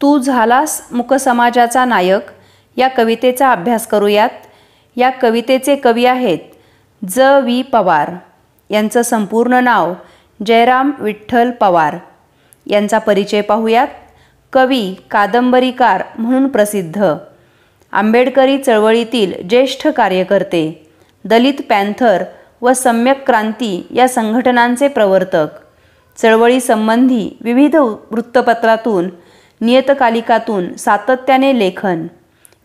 तू झालास मूक समाजाचा नायक या कवितेचा अभ्यास करूयात। या कवितेचे कवी आहेत ज.वी. पवार। यांचं संपूर्ण नाव जयराम विठ्ठल पवार। यांचा परिचय पाहूयात। कवी, कादंबरीकार म्हणून प्रसिद्ध, आंबेडकरी चळवळीतील ज्येष्ठ कार्यकर्ते, दलित पॅन्थर व सम्यक क्रांती या संघटनांचे प्रवर्तक, चळवळीसंबंधी विविध वृत्तपत्रातून, नियतकालिकातून सातत्याने लेखन,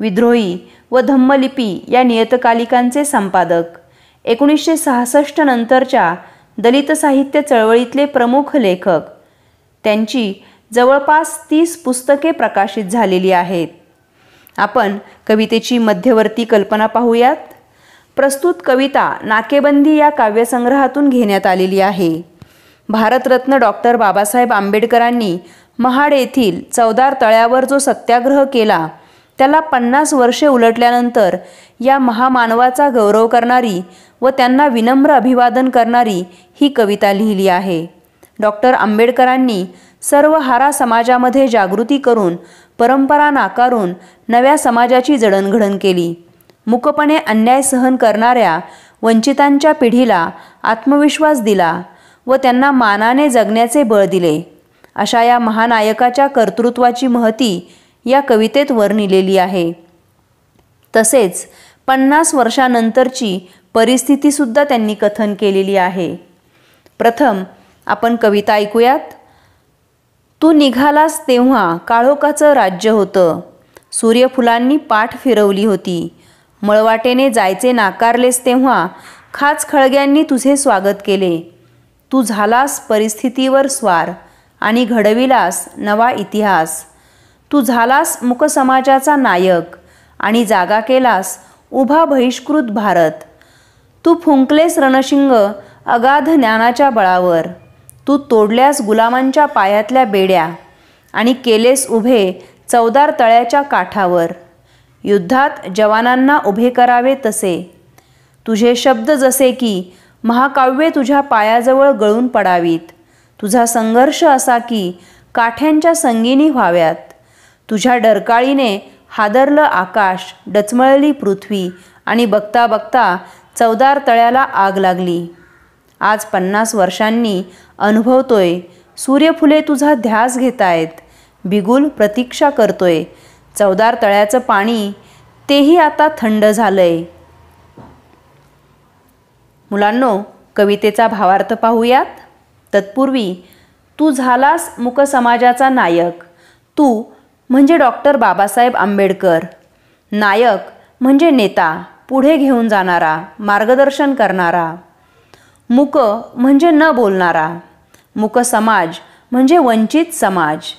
विद्रोही व धम्मलिपी या नियतकालिकांचे संपादक, 1966 नंतरच्या दलित साहित्य चळवळीतले प्रमुख लेखक। त्यांची जवळपास 30 पुस्तके प्रकाशित झालेली आहेत। आपण कवितेची मध्यवर्ती कल्पना पाहूयात। प्रस्तुत कविता नाकेबंदी या काव्यसंग्रहातून घेण्यात आलेली आहे। भारतरत्न डॉक्टर बाबासाहेब आंबेडकरांनी महाड येथील चवदार तळ्यावर जो सत्याग्रह केला त्याला 50 वर्षे उलटल्यानंतर या महामानवाचा गौरव करणारी व त्यांना विनम्र अभिवादन करणारी ही कविता लिहिली आहे। डॉक्टर आंबेडकरांनी सर्व हारा समाजामध्ये जागृती करून, परंपरा नाकारून नव्या समाजाची जडणघडण केली। मूकपणे अन्याय सहन करणाऱ्या वंचितांच्या पिढीला आत्मविश्वास दिला व त्यांना मानाने जगण्याचे बळ दिले। अशा या महानायकाच्या कर्तृत्वाची महती या कवितेत वर्णिलेली आहे। तसेच 50 वर्षानंतरची परिस्थितीसुद्धा त्यांनी कथन केलेली आहे। प्रथम आपण कविता ऐकूयात। तू निघालास तेव्हा काळोखाचं राज्य होतं, सूर्यफुलांनी पाठ फिरवली होती, मळवाटेने जायचे नाकारलेस तेव्हा खाच खळग्यांनी तुझे स्वागत केले। तू झालास परिस्थितीवर स्वार आणि घडविलास नवा इतिहास। तू झालास मूक समाजाचा नायक आणि जागा केलास उभा बहिष्कृत भारत। तू फुंकलेस रणशिंग अगाध ज्ञानाच्या बळावर, तू तोडल्यास गुलामांच्या पायातल्या बेड्या आणि केलेस उभे चवदार तळ्याच्या काठावर। युद्धात जवानांना उभे करावे तसे, तुझे शब्द जसे की महाकाव्ये तुझ्या पायाजवळ गळून पडावीत। तुझा संघर्ष असा की काठ्यांच्या संगीनी व्हाव्यात। तुझ्या डरकाळीने हादरलं आकाश, डचमळली पृथ्वी आणि बघता बघता चवदार तळ्याला आग लागली। आज 50 वर्षांनी अनुभवतोय, सूर्यफुले तुझा ध्यास घेतायत, बिगुल प्रतीक्षा करतोय। चवदार तळ्याचं पाणी तेही आता थंड झालंय। मुलांनो, कवितेचा भावार्थ पाहूयात। तत्पूर्वी तू झालास मूक समाजाचा नायक। तू म्हणजे डॉक्टर बाबासाहेब आंबेडकर, नायक म्हणजे नेता, पुढे घेऊन जाणारा, मार्गदर्शन करणारा। मूक म्हणजे न बोलणारा, मूक समाज म्हणजे वंचित समाज।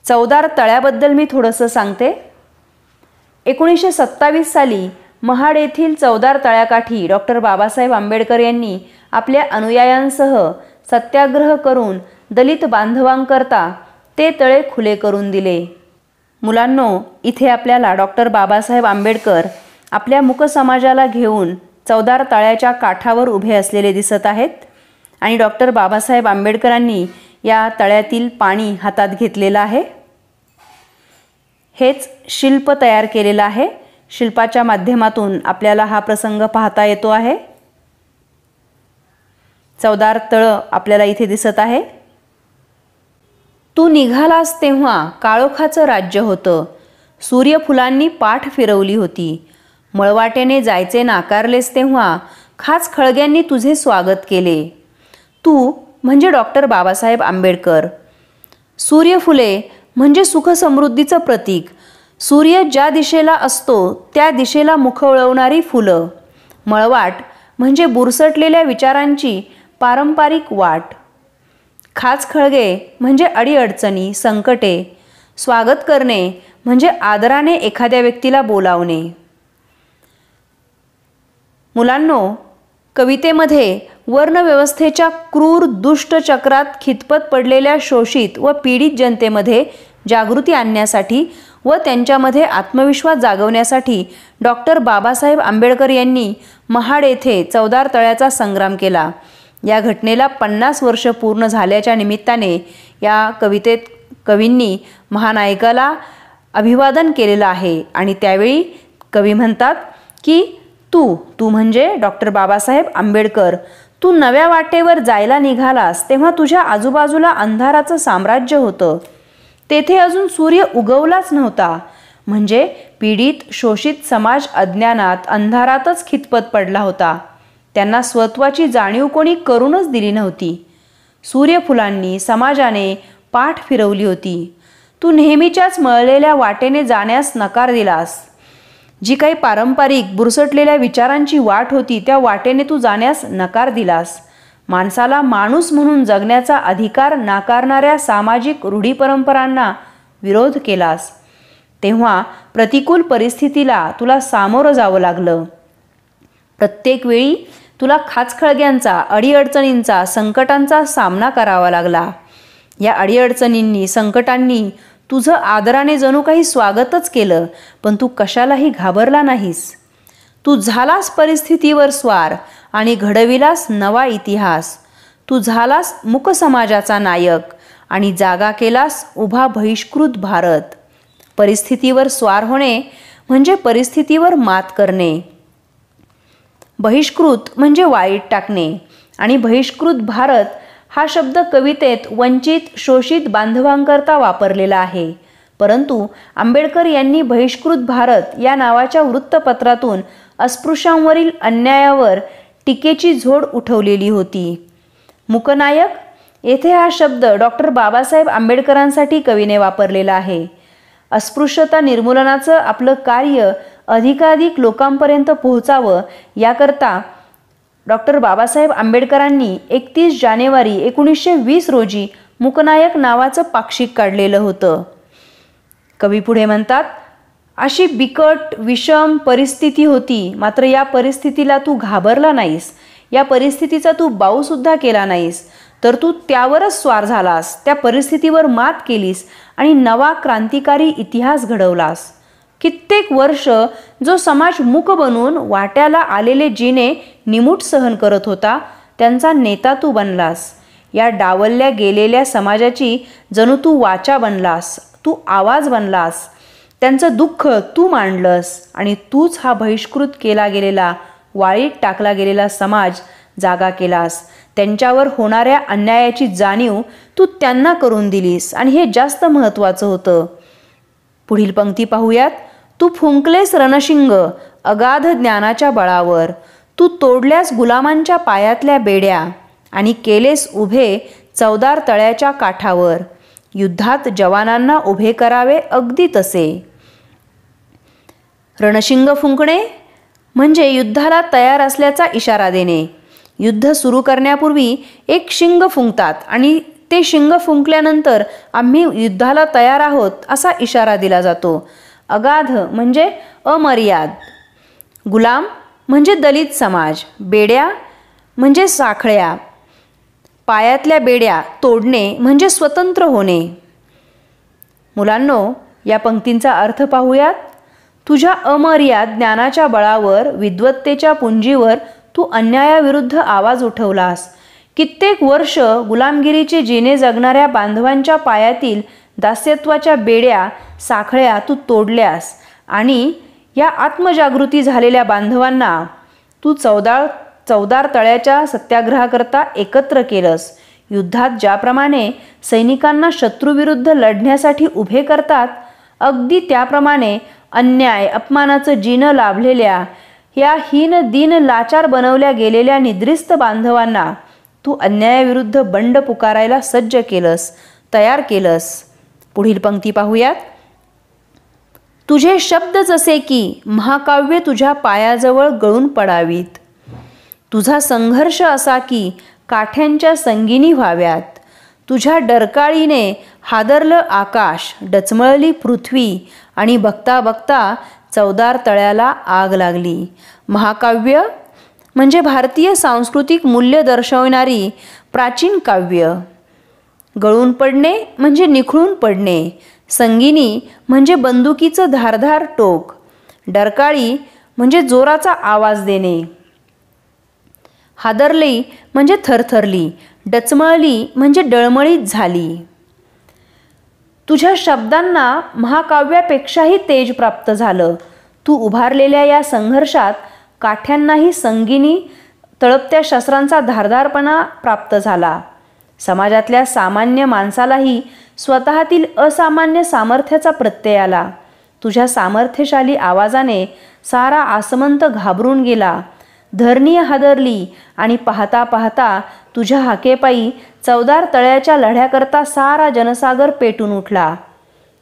चवदार तळ्याबद्दल मी थोडंसं सांगते। 1927 साली महाड येथील चवदार तळ्याकाठी डॉक्टर बाबासाहेब आंबेडकर यांनी आपल्या अनुयायांसह सत्याग्रह करून दलित बांधवांकरता ते तळे खुले करून दिले। मुलांनो, इथे आपल्याला डॉक्टर बाबासाहेब आंबेडकर आपल्या मूक समाजाला घेऊन चवदार तळ्याच्या काठावर उभे असलेले दिसत आहेत आणि डॉक्टर बाबासाहेब आंबेडकरांनी या तळ्यातील पाणी हातात घेतलेलं आहे। हेच शिल्प तयार केलेलं आहे। शिल्पाच्या माध्यमातून आपल्याला हा प्रसंग पाहता येतो आहे। चवदार तळं आपल्याला इथे दिसत आहे। तू निघालास तेव्हा काळोखाचं राज्य होतं, सूर्यफुलांनी पाठ फिरवली होती, मळवाटेने जायचे नाकारलेस तेव्हा खाच खळग्यांनी तुझे स्वागत केले। तू म्हणजे डॉक्टर बाबासाहेब आंबेडकर। सूर्यफुले म्हणजे सुख समृद्धीचं प्रतीक। सूर्य ज्या दिशेला असतो त्या दिशेला मुख वळवणारी फुलं। मळवाट म्हणजे बुरसटलेल्या विचारांची पारंपरिक वाट। खाच खळगे म्हणजे अडीअडचणी, संकटे। स्वागत करणे म्हणजे आदराने एखाद्या व्यक्तीला बोलावणे। मुलांनो, कवितेमध्ये वर्णव्यवस्थेच्या क्रूर दुष्ट चक्रात खितपत पडलेल्या शोषित व पीडित जनतेमध्ये जागृती आणण्यासाठी व त्यांच्यामध्ये आत्मविश्वास जागवण्यासाठी डॉक्टर बाबासाहेब आंबेडकर यांनी महाड येथे चवदार तळ्याचा संग्राम केला। या घटनेला 50 वर्ष पूर्ण झाल्याच्या निमित्ताने या कवितेत कवींनी महानायकाला अभिवादन केलेलं आहे आणि त्यावेळी कवी म्हणतात की तू म्हणजे डॉक्टर बाबासाहेब आंबेडकर, तू नव्या वाटेवर जायला निघालास तेव्हा तुझ्या आजूबाजूला अंधाराचं साम्राज्य होतं. तेथे अजून सूर्य उगवलाच नव्हता. म्हणजे पीडित शोषित समाज अज्ञानात अंधारातच खितपत पडला होता. त्यांना स्वत्वाची जाणीव कोणी करूनच दिली नव्हती. सूर्यफुलांनी समाजाने पाठ फिरवली होती. तू नेहमीच्याच मळलेल्या वाटेने जाण्यास नकार दिलास. जी काही पारंपरिक बुरसटलेल्या विचारांची वाट होती त्या वाटेने तू जाण्यास नकार दिलास. माणसाला माणूस म्हणून जगण्याचा अधिकार नाकारणाऱ्या सामाजिक रूढी परंपरांना विरोध केलास. तेव्हा प्रतिकूल परिस्थितीला तुला सामोरं जावं लागलं. प्रत्येक वेळी तुला खाचखळग्यांचा, अडीअडचणींचा, संकटांचा सामना करावा लागला. या अडीअडचणींनी, संकटांनी तुझं आदराने जणू काही स्वागतच केलं, पण तू कशालाही घाबरला नाहीस. तू झालास परिस्थितीवर स्वार आणि घडविलास नवा इतिहास. तू झालास मूक समाजाचा नायक आणि जागा केलास उभा बहिष्कृत भारत. परिस्थितीवर स्वार होणे म्हणजे परिस्थितीवर मात करणे. बहिष्कृत म्हणजे वाईट टाकणे आणि बहिष्कृत भारत हा शब्द कवितेत वंचित शोषित बांधवांकरता वापरलेला आहे. परंतु आंबेडकर यांनी बहिष्कृत भारत या नावाच्या वृत्तपत्रातून अस्पृश्यांवरील अन्यायावर टीकेची झोड उठवलेली होती. मूकनायक येथे हा शब्द डॉक्टर बाबासाहेब आंबेडकरांसाठी कवीने वापरलेला आहे. अस्पृश्यता निर्मूलनाचं आपलं कार्य अधिकाधिक लोकांपर्यंत पोहोचावं याकरता डॉक्टर बाबासाहेब आंबेडकरांनी 31 जानेवारी 1920 रोजी मूकनायक नावाचं पाक्षिक काढलेलं होतं. कवी पुढे म्हणतात, अशी बिकट विषम परिस्थिती होती, मात्र या परिस्थितीला तू घाबरला नाहीस. या परिस्थितीचा तू बाऊसुद्धा केला नाहीस, तर तू त्यावरच स्वार झालास. त्या परिस्थितीवर मात केलीस आणि नवा क्रांतिकारी इतिहास घडवलास. कित्येक वर्ष जो समाज मूक बनून वाट्याला आलेले जिने निमूट सहन करत होता, त्यांचा नेता तू बनलास. या डावलल्या गेलेल्या समाजाची जणू तू वाचा बनलास, तू आवाज बनलास. त्यांचं दुःख तू मांडलंस आणि तूच हा बहिष्कृत केला गेलेला, वाळीत टाकला गेलेला समाज जागा केलास. त्यांच्यावर होणाऱ्या अन्यायाची जाणीव तू त्यांना करून दिलीस आणि हे जास्त महत्त्वाचं होतं. पुढील पंक्ती पाहूयात. तू फुंकलेस रणशिंग अगाध ज्ञानाच्या बळावर. तू तोडल्यास गुलामांच्या पायातल्या बेड्या आणि केलेस उभे चवदार तळ्याच्या काठावर. युद्धात जवानांना उभे करावे अगदी तसे. रणशिंग फुंकणे म्हणजे युद्धाला तयार असल्याचा इशारा देणे. युद्ध सुरू करण्यापूर्वी एक शिंग फुंकतात आणि ते शिंग फुंकल्यानंतर आम्ही युद्धाला तयार आहोत असा इशारा दिला जातो. अगाध म्हणजे अमर्याद. गुलाम म्हणजे दलित समाज. बेड्या म्हणजे साखळ्या. पायातल्या बेड्या तोडणे म्हणजे स्वतंत्र होणे. मुलांनो, या पंक्तींचा अर्थ पाहूयात. तुझ्या अमर्याद ज्ञानाच्या बळावर, विद्वत्तेच्या पुंजीवर तू अन्यायाविरुद्ध आवाज उठवलास. कित्येक वर्ष गुलामगिरीचे जिने जगणाऱ्या बांधवांच्या पायातील दास्यत्वाच्या बेड्या, साखळ्या तू तोडल्यास आणि या आत्मजागृती झालेल्या बांधवांना तू चवदार तळ्याच्या सत्याग्रहाकरता एकत्र केलंस. युद्धात ज्याप्रमाणे सैनिकांना शत्रूविरुद्ध लढण्यासाठी उभे करतात, अगदी त्याप्रमाणे अन्याय अपमानाचं जिनं लाभलेल्या या हीन दीन लाचार बनवल्या गेलेल्या निद्रिस्त बांधवांना तू अन्यायाविरुद्ध बंड पुकारायला सज्ज केलंस, तयार केलंस. पुढील पंक्ती पाहूयात. तुझे शब्द जसे की महाकाव्य तुझ्या पायाजवळ गळून पडावीत. तुझा संघर्ष असा की काठ्यांच्या संगिनी व्हाव्यात. तुझ्या डरकाळीने हादरलं आकाश, डचमळली पृथ्वी आणि बघता बघता चवदार तळ्याला आग लागली. महाकाव्य म्हणजे भारतीय सांस्कृतिक मूल्य दर्शवणारी प्राचीन काव्य. गळून पडणे म्हणजे निखळून पडणे. संगिनी म्हणजे बंदुकीचं धारधार टोक. डरकाळी म्हणजे जोराचा आवाज देणे. हादरली म्हणजे थरथरली. डचमळली म्हणजे डळमळीत झाली. तुझ्या शब्दांना महाकाव्यापेक्षाही तेज प्राप्त झालं. तू उभारलेल्या या संघर्षात काठ्यांनाही संगिनी तळपत्या शस्त्रांचा धारदारपणा प्राप्त झाला. समाजातल्या सामान्य माणसालाही स्वतःतील असामान्य सामर्थ्याचा प्रत्यय आला. तुझ्या सामर्थ्यशाली आवाजाने सारा आसमंत घाबरून गेला. धरणी हादरली आणि पाहता पाहता तुझ्या हाकेपायी चवदार तळ्याच्या लढ्याकरता सारा जनसागर पेटून उठला.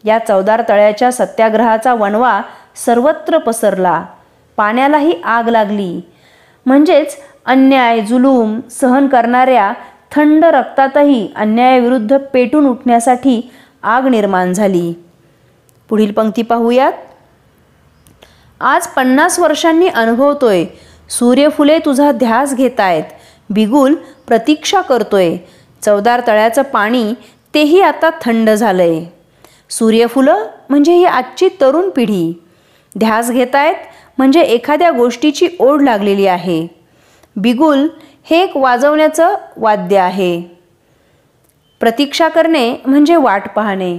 या चवदार तळ्याच्या सत्याग्रहाचा वणवा सर्वत्र पसरला. पाण्यालाही आग लागली. म्हणजेच अन्याय जुलूम सहन करणाऱ्या थंड रक्तातही अन्यायाविरुद्ध पेटून उठण्यासाठी आग निर्माण झाली. पुढील पंक्ती पाहूयात. आज 50 वर्षांनी अनुभवतोय, सूर्यफुले तुझा ध्यास घेतायत. बिगुल प्रतीक्षा करतोय. चवदार तळ्याचं पाणी तेही आता थंड झालंय. सूर्यफुलं म्हणजे ही आजची तरुण पिढी. ध्यास घेतायत म्हणजे एखाद्या गोष्टीची ओढ लागलेली आहे. बिगुल हे एक वाजवण्याचं वाद्य आहे. प्रतीक्षा करणे म्हणजे वाट पाहणे.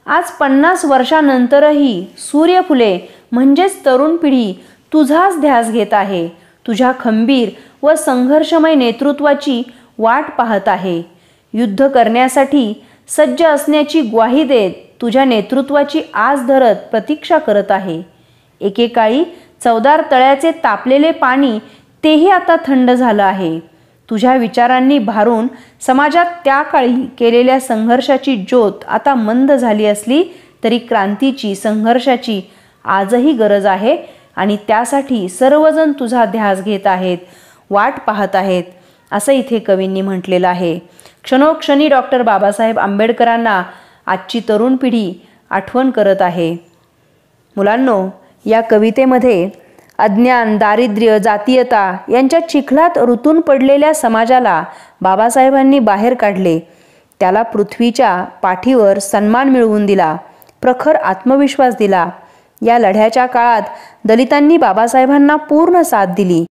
आज 50 वर्षानंतरही सूर्यफुले म्हणजेच तरुण पिढी तुझाच ध्यास घेत आहे. तुझ्या खंबीर व संघर्षमय नेतृत्वाची वाट पाहत आहे. युद्ध करण्यासाठी सज्ज असण्याची ग्वाही देत तुझ्या नेतृत्वाची आस धरत प्रतीक्षा करत आहे. एकेकाळी चवदार तळ्याचे तापलेले पाणी तेही आता थंड झालं आहे. तुझ्या विचारांनी भारून समाजात त्या काळी केलेल्या संघर्षाची ज्योत आता मंद झाली असली तरी क्रांतीची संघर्षाची आजही गरज आहे आणि त्यासाठी सर्वजण तुझा ध्यास घेत आहेत, वाट पाहत आहेत, असं इथे कवींनी म्हटलेलं आहे. क्षणोक्षणी डॉक्टर बाबासाहेब आंबेडकरांना आजची तरुण पिढी आठवण करत आहे. मुलांनो, या कवितेमध्ये अज्ञान, दारिद्र्य, जातीयता यांच्या चिखलात रुतून पडलेल्या समाजाला बाबासाहेबांनी बाहेर काढले. त्याला पृथ्वीच्या पाठीवर सन्मान मिळवून दिला, प्रखर आत्मविश्वास दिला. या लढ्याच्या काळात दलितांनी बाबासाहेबांना पूर्ण साथ दिली.